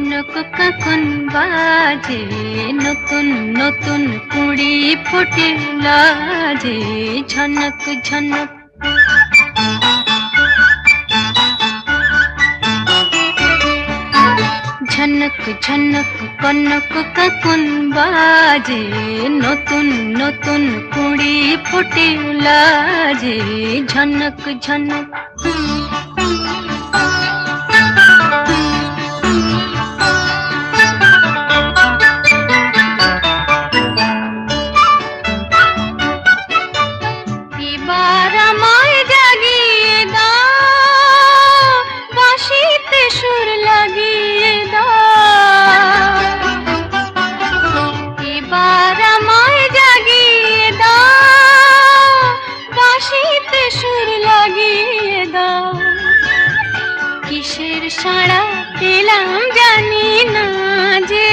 ঝনক কাকন বাজে, নতুন নতুন কুড়ি ফুটির লাজে, ঝনক ঝনক। ঝনক ঝনক কনক কাকন বাজে, নতুন নতুন কুড়ি ফুটির লাজে, ঝনক ঝনক। এবার আমায় জাগিয়ে দাও, বাঁশিতে সুর লাগিয়ে দাও। এবার আমায় জাগিয়ে দাও, বাঁশিতে সুর লাগিয়ে দাও। কিসের সাড়া পেলাম জানি না যে,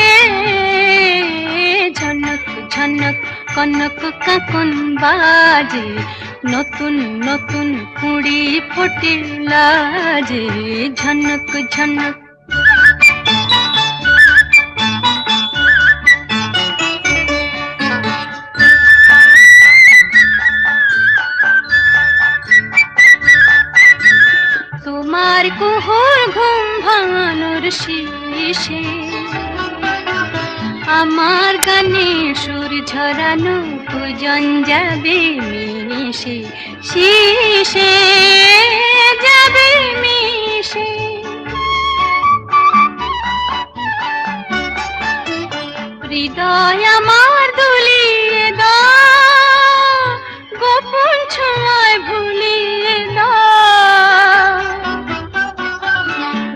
ঝনক ঝনক কনক কাকন বাজে, নতুন নতুন কুড়ি ফুটির লাজে, ঝনক ঝনক। তোমার কুহুর ঘুম ভাঙানোর শেষে, আমার গানে সুর ঝরানো পূজন যাবে মিশে, শিশে যাবে মিশে। হৃদয় আমার দুলিয়ে দাও, গোপন ছোঁয়ায় ভুলিয়ে দাও।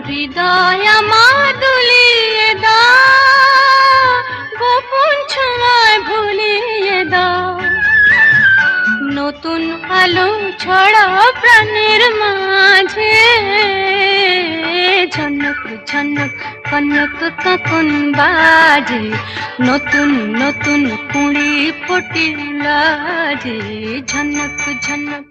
হৃদয় আমার দুলিয়ে দাও, গোপন ছোঁয়ায় ভুলিয়ে দাও। নতুন আলো ছড়াও প্রাণের মাঝে, ঝনক ঝনক কনক কাকন বাজে, নতুন নতুন কুড়ি ফুটির লাজে, ঝনক ঝনক।